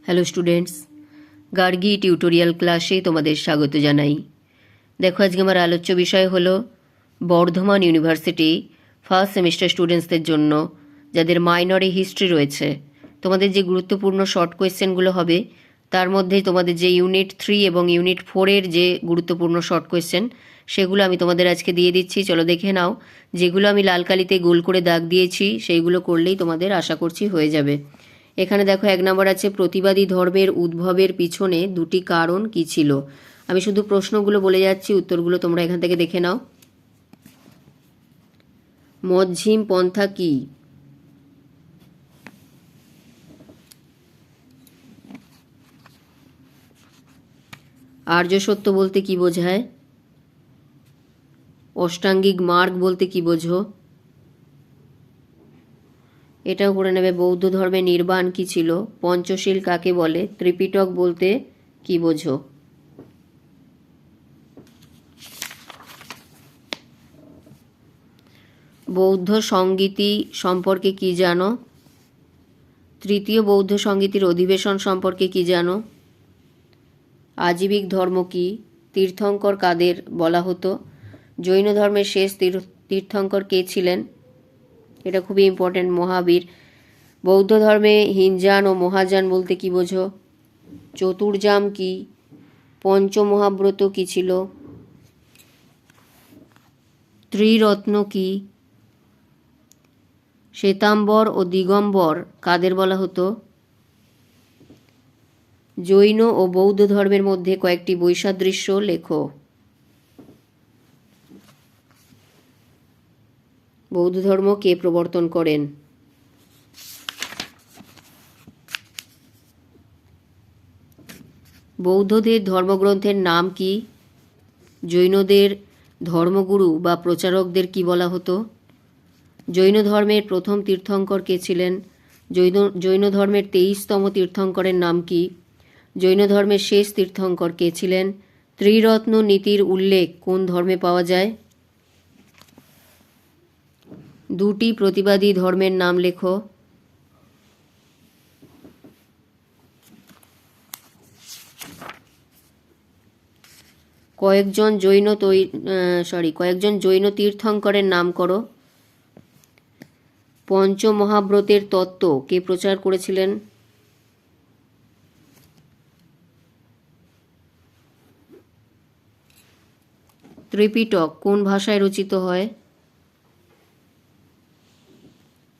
Hello students, Gargi tutorial ক্লাসে তোমাদের স্বাগত জানাই। দেখো, আজকে আমার আলোচ্য বিষয় হলো বর্ধমান ইউনিভার্সিটি ফার্স্ট সেমিস্টার স্টুডেন্টসদের জন্য যাদের মাইনরে হিস্ট্রি রয়েছে, তোমাদের যে গুরুত্বপূর্ণ শর্ট কোয়েশ্চেনগুলো হবে তার মধ্যে তোমাদের যে ইউনিট 3 এবং ইউনিট 4-এর যে গুরুত্বপূর্ণ শর্ট কোয়েশ্চেন সেগুলো আমি তোমাদের আজকে দিয়ে দিচ্ছি। চলো দেখে নাও। যেগুলো আমি লাল কালিতে গোল করে দাগ দিয়েছি সেইগুলো করলেই তোমাদের আশা করছি হয়ে যাবে। এখানে দেখো 1 নম্বর আছে, প্রতিবাদী ধর্মের উদ্ভবের পিছনে দুটি কারণ কি ছিল। আমি শুধু প্রশ্নগুলো বলে যাচ্ছি, উত্তরগুলো তোমরা এখান থেকে দেখে নাও। মজঝিম পন্থা কি? আর্য সত্য বলতে কি বোঝায়? অষ্টাঙ্গিক মার্গ বলতে কি বোঝো? এটাও করে নেবে। বৌদ্ধ ধর্মে নির্বাণ কি ছিল? পঞ্চশীল কাকে বলে? ত্রিপিটক বলতে কি বোঝো? বৌদ্ধ সংগীতি সম্পর্কে কি জানো? তৃতীয় বৌদ্ধ সংগীতির অধিবেশন সম্পর্কে কি জানো? আজীবিক ধর্ম কি? তীর্থঙ্কর কাদের বলা হতো? জৈন ধর্মের শেষ তীর্থঙ্কর কে ছিলেন? এটা খুবই ইম্পর্ট্যান্ট, মহাবীর। বৌদ্ধ ধর্মে হিনজান ও মহাযান বলতে কি বোঝো? চতুর্জাম কি? পঞ্চমহাব্রত কি ছিল? ত্রিরত্ন কি? শ্বেতাম্বর ও দিগম্বর কাদের বলা হতো? জৈন ও বৌদ্ধ ধর্মের মধ্যে কয়েকটি বৈসাদৃশ্য লেখো। বৌদ্ধ ধর্ম কে প্রবর্তন করেন? বৌদ্ধদের ধর্মগ্রন্থের নাম কি? জৈনদের ধর্মগুরু বা প্রচারকদের কি বলা হতো? জৈন ধর্মের প্রথম তীর্থঙ্কর কে ছিলেন? জৈন ধর্মের 23তম তীর্থঙ্করের নাম কি? জৈন ধর্মের শেষ তীর্থঙ্কর কে ছিলেন? ত্রিরত্ন নীতির উল্লেখ কোন ধর্মে পাওয়া যায়? দুটি প্রতিবাদী ধর্মের নাম লেখো। কয়েকজন জৈন তীর্থঙ্করের নাম করো। পঞ্চমহাব্রতের তত্ত্ব কে প্রচার করেছিলেন? ত্রিপিটক কোন ভাষায় রচিত হয়?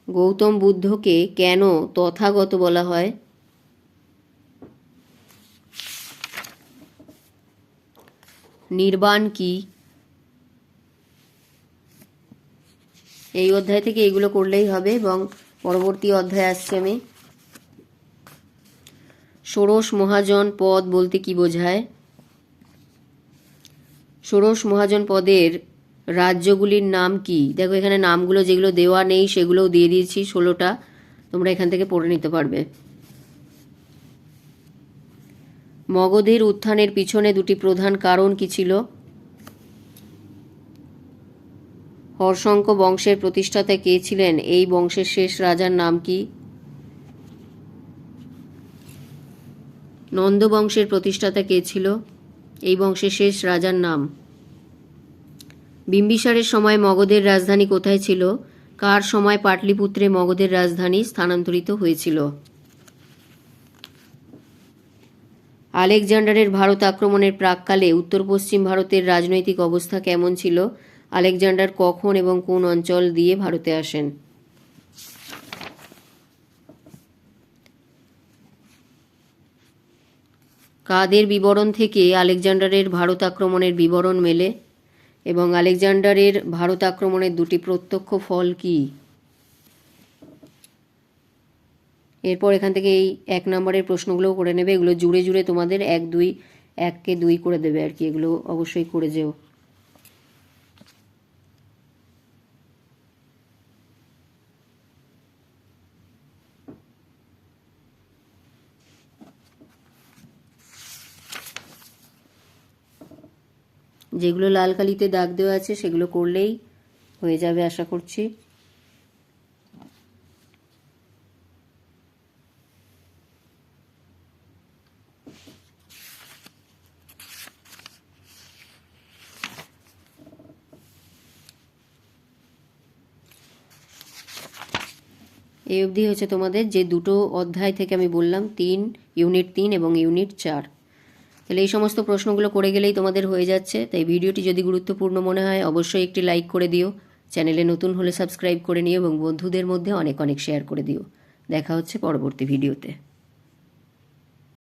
গৌতম বুদ্ধকে কেন তথাগত বলা হয়? নির্বাণ কি? এই অধ্যায় থেকে এইগুলো করলেই হবে এবং পরবর্তী অধ্যায় আসছে আমি। ষোড়শ মহাজন পদ বলতে কি বোঝায়? ষোড়শ মহাজন পদের রাজ্যগুলির নাম কি? দেখো, এখানে নামগুলো যেগুলো দেওয়া নেই সেগুলোও দিয়ে দিয়েছি, 16টা। তোমরা এখান থেকে পড়ে নিতে পারবে। মগধের উত্থানের পিছনে দুটি প্রধান কারণ কি ছিল? হর্ষঙ্ক বংশের প্রতিষ্ঠাতা কে ছিলেন? এই বংশের শেষ রাজার নাম কি? নন্দ বংশের প্রতিষ্ঠাতা কে ছিল? এই বংশের শেষ রাজার নাম। বিম্বিসারের সময় মগধের রাজধানী কোথায় ছিল? কার সময় পাটলিপুত্রে মগধের রাজধানী স্থানান্তরিত হয়েছিল? আলেকজান্ডারের ভারত আক্রমণের প্রাক্কালে উত্তর পশ্চিম ভারতের রাজনৈতিক অবস্থা কেমন ছিল? আলেকজান্ডার কখন এবং কোন অঞ্চল দিয়ে ভারতে আসেন? কাদের বিবরণ থেকে আলেকজান্ডারের ভারত আক্রমণের বিবরণ মেলে? এবং আলেকজান্ডারের ভারত আক্রমণের দুটি প্রত্যক্ষ ফল কি? এরপর এখান থেকে এই 1 নম্বরের প্রশ্নগুলোও করে নেবে। এগুলো জুড়ে জুড়ে তোমাদের 1কে 2 করে দেবে আর কি। এগুলো অবশ্যই করে যেও। যেগুলো লাল কালিতে দাগ দেওয়া আছে সেগুলো করলেই হয়ে যাবে আশা করছি। এই অবধি হচ্ছে তোমাদের যে দুটো অধ্যায় থেকে আমি বললাম, ইউনিট 3 এবং ইউনিট 4। তাহলে এই সমস্ত প্রশ্নগুলো করে গেলেই তোমাদের হয়ে যাচ্ছে। তাই ভিডিওটি যদি গুরুত্বপূর্ণ মনে হয় অবশ্যই একটি লাইক করে দিও, চ্যানেলে নতুন হলে সাবস্ক্রাইব করে নিও এবং বন্ধুদের মধ্যে অনেক অনেক শেয়ার করে দিও। দেখা হচ্ছে পরবর্তী ভিডিওতে।